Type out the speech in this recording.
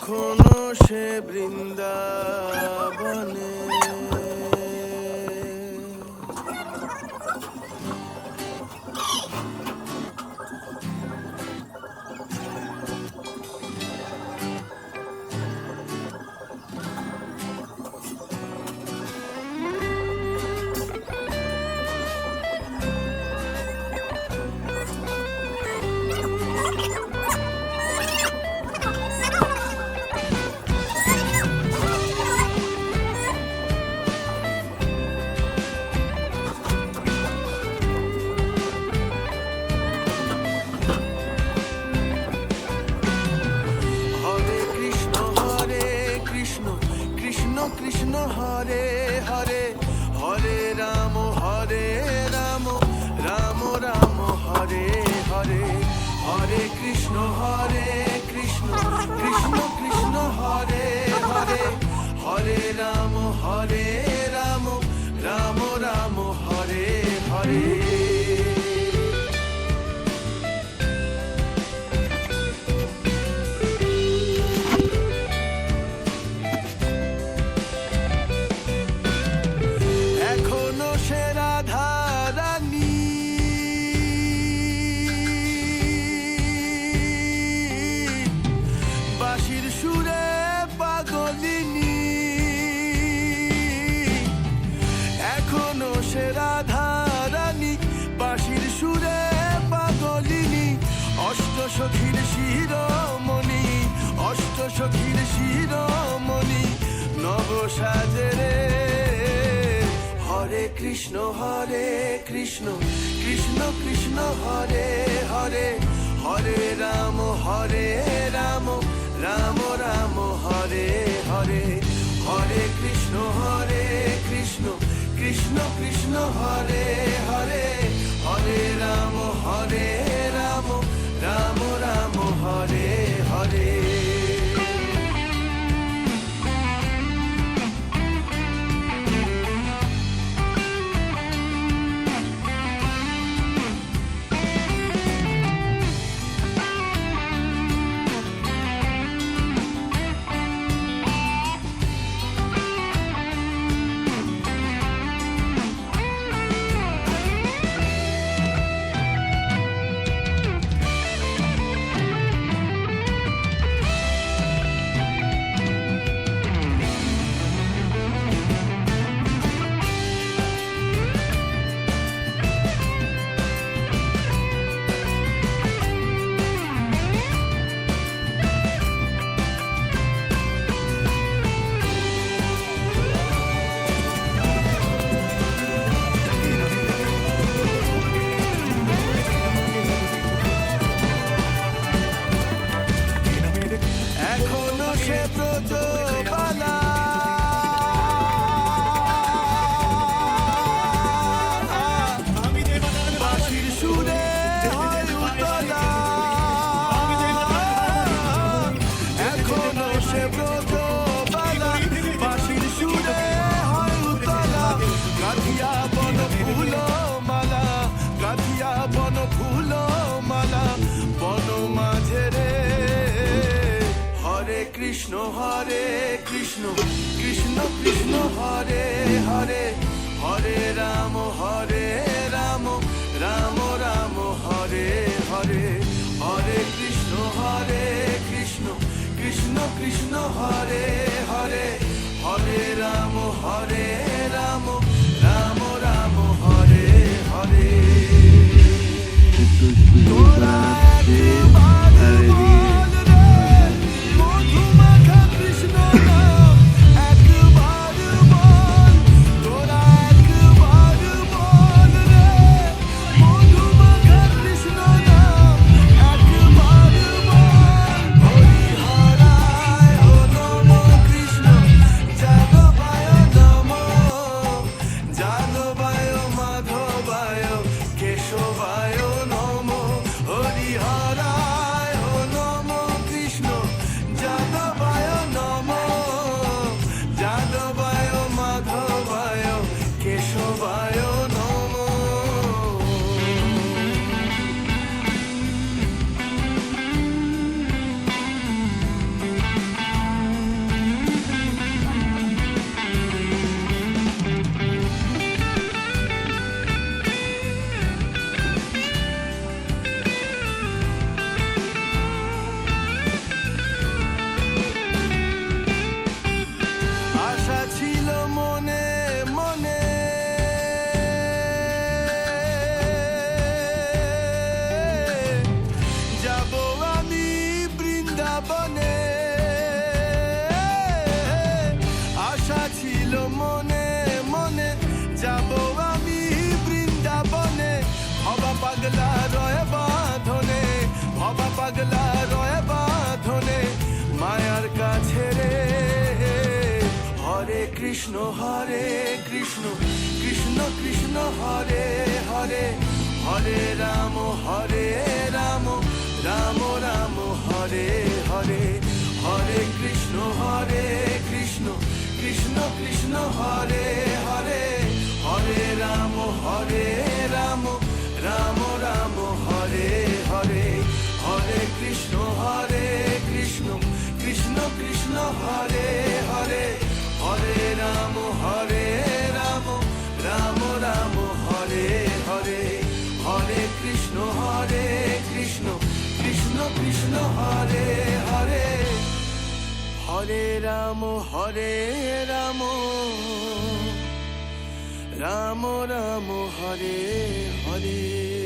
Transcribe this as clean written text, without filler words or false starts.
এখনো সে বৃন্দাবনে। কৃষ্ণ কৃষ্ণ হরে হরে, হরে রাম রাম রাম হরে হরে। হরে কৃষ্ণ কৃষ্ণ কৃষ্ণ হরে হরে, হরে রাম রাম রাম হরে হরে। বাঁশির সুরে পাগলিনী, এখনো সে রাধা রানী। বাঁশির সুরে পাগলিনী, অষ্ট সখীর শিরোমণি, অষ্ট সখীর শিরোমণি নব সাজরে। হরে কৃষ্ণ কৃষ্ণ কৃষ্ণ হরে হরে, হরে রাম রাম রাম হরে হরে। হরে কৃষ্ণ কৃষ্ণ কৃষ্ণ হরে হরে, হরে রাম রাম রাম হরে হরে। এখনো সে ব্রজবালা, বাঁশির সুরে হয় উতলা। এখনো সে ব্রজবালা, বাঁশির সুরে হয় উতলা। গাঁথিয়া বন ফুল মালা, গাঁথিয়া বন ফুল মালা বন মাঝে রে। হরে কৃষ্ণ কৃষ্ণ কৃষ্ণ হরে হরে, হরে রাম রাম রাম হরে হরে। হরে কৃষ্ণ কৃষ্ণ কৃষ্ণ হরে হরে, হরে রাম রাম রাম হরে হরে। তোরা একবার বল রে, মধুমাখা কৃষ্ণ নাম একবার বল। তোরা একবার বল রে, মধুমাখা কৃষ্ণ নাম একবার বল। হরি হরায় নম কৃষ্ণ, যাদবায় নম, যাদবায় মাধবায় কেশবায় নম। বৃন্দাবনে আশা ছিল মনে মনে যাব আমি বৃন্দাবনে ভবা পাগলা রয় বাঁধনে ভবা পাগলা রয় বাঁধনে মায়ার কাছে রে হরে কৃষ্ণ কৃষ্ণ কৃষ্ণ হরে হরে হরে রাম রাম রাম হরে হরে হরে কৃষ্ণ কৃষ্ণ কৃষ্ণ হরে হরে হরে রাম রাম রাম হরে হরে হরে কৃষ্ণ কৃষ্ণ কৃষ্ণ হরে হরে হরে রাম রাম রাম হরে হরে হরে কৃষ্ণ কৃষ্ণ কৃষ্ণ হরে হরে হরে রাম রাম রাম হরে হরে